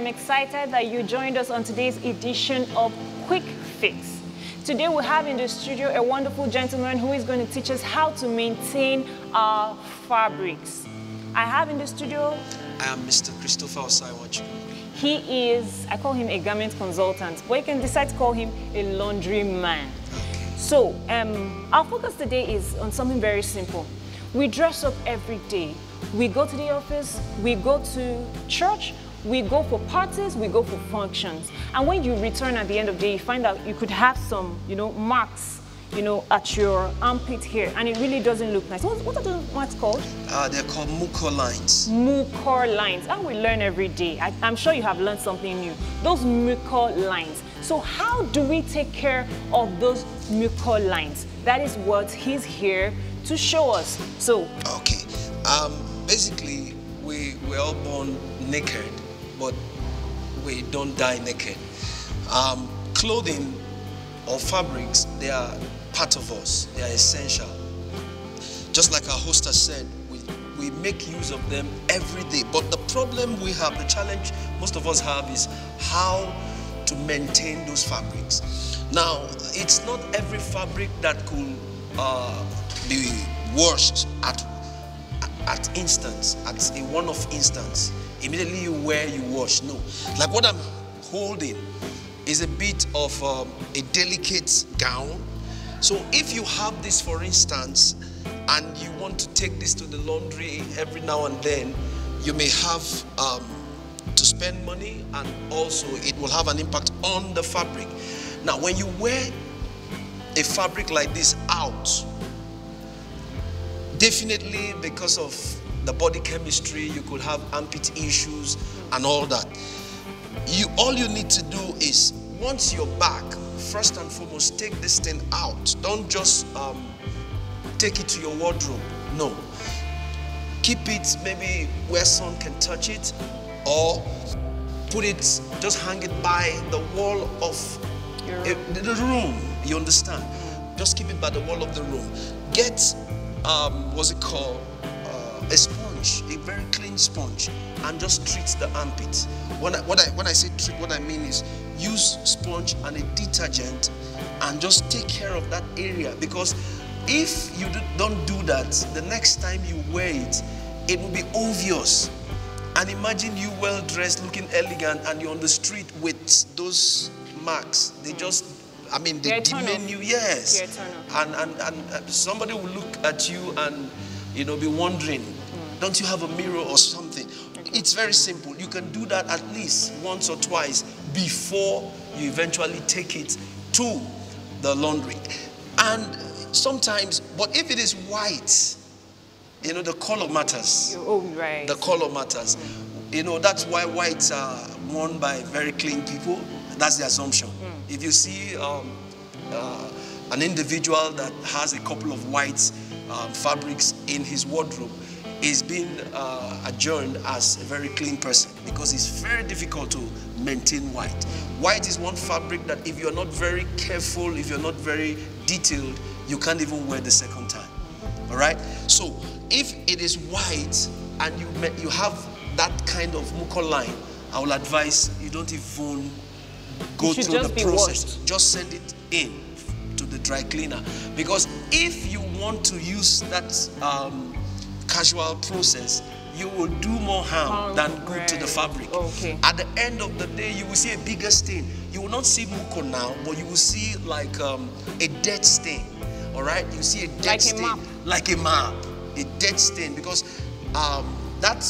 I'm excited that you joined us on today's edition of Quick Fix. Today we have in the studio a wonderful gentleman who is going to teach us how to maintain our fabrics. I have in the studio... I am Mr. Christopher Osaiwachu. He is, I call him a garment consultant, but you can decide to call him a laundry man. So, our focus today is on something very simple. We dress up every day. We go to the office, we go to church, we go for parties, we go for functions. And when you return at the end of the day, you find out you could have some, marks, at your armpit here, and it really doesn't look nice. What are those marks called? They're called mucous lines. Mucous lines, and we learn every day. I'm sure you have learned something new. Those mucous lines. So how do we take care of those mucous lines? That is what he's here to show us. So. Okay. Basically, we're all born naked, but we don't die naked. Clothing or fabrics, they are part of us. They are essential. Just like our host has said, we make use of them every day. But the problem we have, the challenge most of us have, is how to maintain those fabrics. Now, it's not every fabric that could be washed at instance, at a one-off instance. Immediately you wear, you wash. No. Like what I'm holding is a bit of a delicate gown. So if you have this, for instance, and you want to take this to the laundry every now and then, you may have to spend money, and also it will have an impact on the fabric. Now, when you wear a fabric like this out, definitely because of the body chemistry, you could have armpit issues and all that. All you need to do is, once you're back, first and foremost, take this thing out. Don't just take it to your wardrobe. No. Keep it maybe where sun can touch it, or put it, just hang it by the wall of the room. You understand? Just keep it by the wall of the room. Get what's it called? A sponge, a very clean sponge, and just treat the armpit. When I say treat, what I mean is use sponge and a detergent and just take care of that area, because if you don't do that, the next time you wear it, it will be obvious. And imagine you well dressed, looking elegant, and you're on the street with those marks. They just, they demean you, yes. And somebody will look at you and be wondering, don't you have a mirror or something? Okay. It's very simple. You can do that at least once or twice before you eventually take it to the laundry. And sometimes, but if it is white, the color matters. Oh, right. The color matters. That's why whites are worn by very clean people. That's the assumption. If you see an individual that has a couple of white fabrics in his wardrobe, is being adjourned as a very clean person, because it's very difficult to maintain white. White is one fabric that if you're not very careful, if you're not very detailed, you can't even wear the second time. All right? So if it is white and you have that kind of mucous line, I will advise you don't even go through the process. Just send it in to the dry cleaner, because if you want to use that casual process, you will do more harm than good to the fabric. Okay. At the end of the day, you will see a bigger stain. You will not see mucus now, but you will see like a dead stain. All right, you see a dead stain, like a map, a dead stain, because that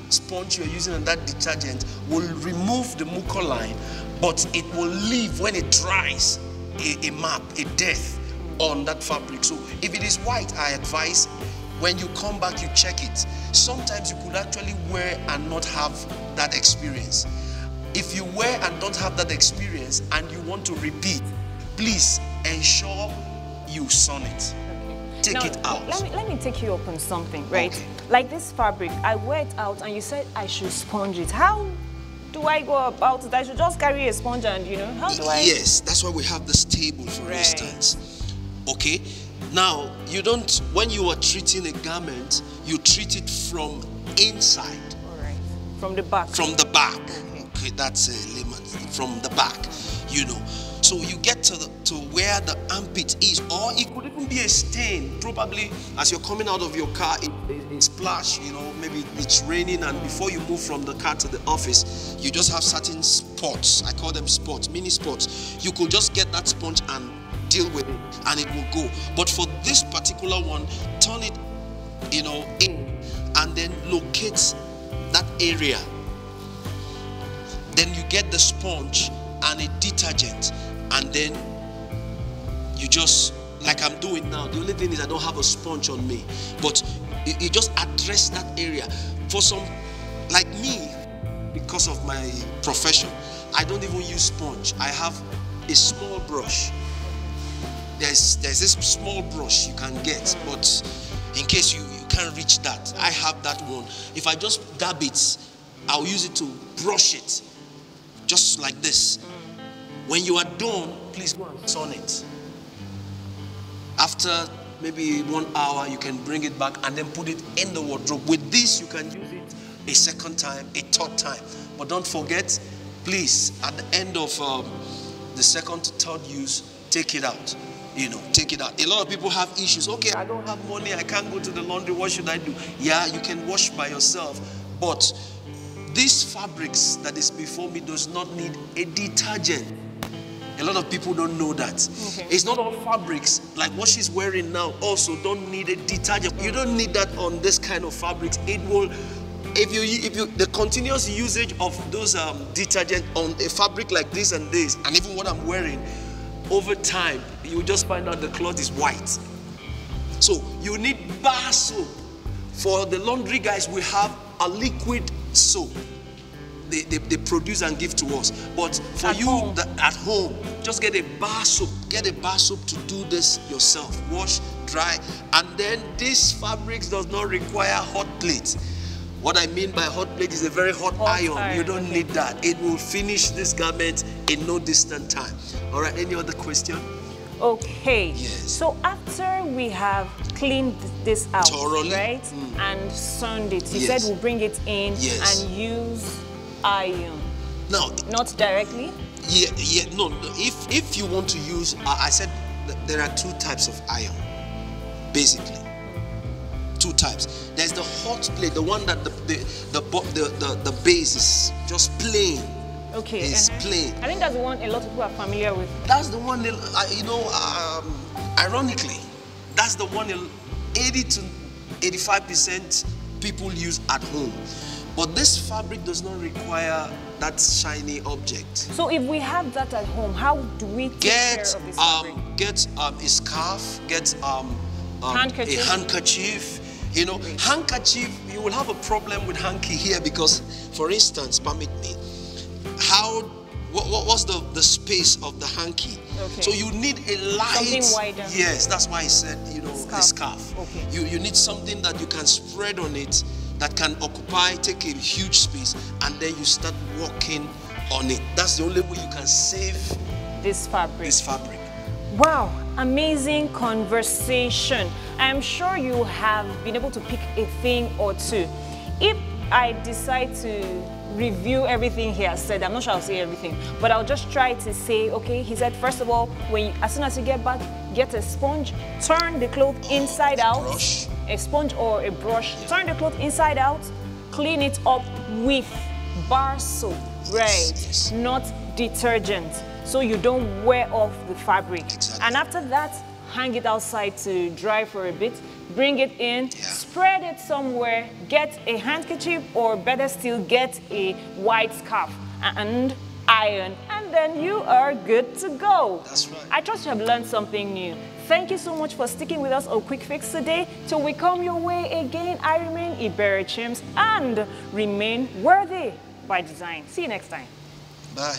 sponge you're using and that detergent will remove the mucus line, but it will leave, when it dries, a map, a death on that fabric. So if it is white, I advise when you come back, you check it. Sometimes you could actually wear and not have that experience. If you wear and don't have that experience and you want to repeat, please ensure you sun it. Take now, it out. Let me take you up on something, right? Okay. Like this fabric, I wear it out and you said I should sponge it. How do I go about it? I should just carry a sponge and, how do I? Yes, that's why we have this table, for instance. Okay? Now, when you are treating a garment, you treat it from inside. All right. From the back. From the back. Okay. Okay, that's a lemon from the back, you know. So you get to where the armpit is, or it could even be a stain. Probably as you're coming out of your car, it splash, you know, maybe it's raining, and before you move from the car to the office, you just have certain spots. I call them spots, mini spots. You could just get that sponge and deal with it, and it will go. But for this particular one, turn it, you know, in, and then locate that area. Then you get the sponge and a detergent, and then you just, like I'm doing now, the only thing is I don't have a sponge on me, but you just address that area. For some, like me, because of my profession, I don't even use sponge. I have a small brush. There's this small brush you can get, but in case you can't reach that, I have that one. If I just dab it, I'll use it to brush it, just like this. When you are done, please go and sun it. After maybe 1 hour, you can bring it back and then put it in the wardrobe. With this, you can use it a second time, a third time. But don't forget, please, at the end of the second to third use, take it out. You know, take it out. A lot of people have issues. Okay, I don't have money, I can't go to the laundry, what should I do? Yeah, you can wash by yourself, but these fabrics that is before me does not need a detergent. A lot of people don't know that. Okay. It's not all fabrics, like what she's wearing now also don't need a detergent. You don't need that on this kind of fabrics. It will, if you the continuous usage of those detergent on a fabric like this and this, and even what I'm wearing, over time, you just find out the cloth is white. So you need bar soap. For the laundry guys, we have a liquid soap. They produce and give to us. But for at home, just get a bar soap. Get a bar soap to do this yourself. Wash, dry, and then this fabrics does not require hot plate. What I mean by hot plate is a very hot iron. You don't need that. It will finish this garment in no distant time. All right, any other question? Okay. Yes. So after we have cleaned this out, thoroughly, right, and sand it, you said we'll bring it in and use iron. No. Not directly? No. If you want to use, I said there are two types of iron, basically. Two types. There's the hot plate, the one that the base is just plain. Okay. It's plain. I think that's the one a lot of people are familiar with. That's the one, you know, ironically, that's the one 80 to 85% people use at home. But this fabric does not require that shiny object. So if we have that at home, how do we take care of this fabric? Get a scarf, get a handkerchief. You know, handkerchief, you will have a problem with hanky here because, for instance, permit me, what's the space of the hanky? Okay. So you need a light. Something wider. Yes, that's why I said, you know, a scarf. Okay. You need something that you can spread on it, that can occupy, take a huge space, and then you start walking on it. That's the only way you can save this fabric. Wow, amazing conversation. I'm sure you have been able to pick a thing or two. If I decide to review everything he has said, I'm not sure I'll say everything, but I'll just try to say, okay, he said, first of all, as soon as you get back, get a sponge, turn the cloth inside out, a sponge or a brush, turn the cloth inside out, clean it up with bar soap, right? Yes. Not detergent, so you don't wear off the fabric. Exactly. And after that, hang it outside to dry for a bit, bring it in, spread it somewhere, get a handkerchief, or better still, get a white scarf and iron, and then you are good to go. That's right. I trust you have learned something new. Thank you so much for sticking with us on Quick Fix today. Till we come your way again, I remain Iberi Chims and remain worthy by design. See you next time. Bye.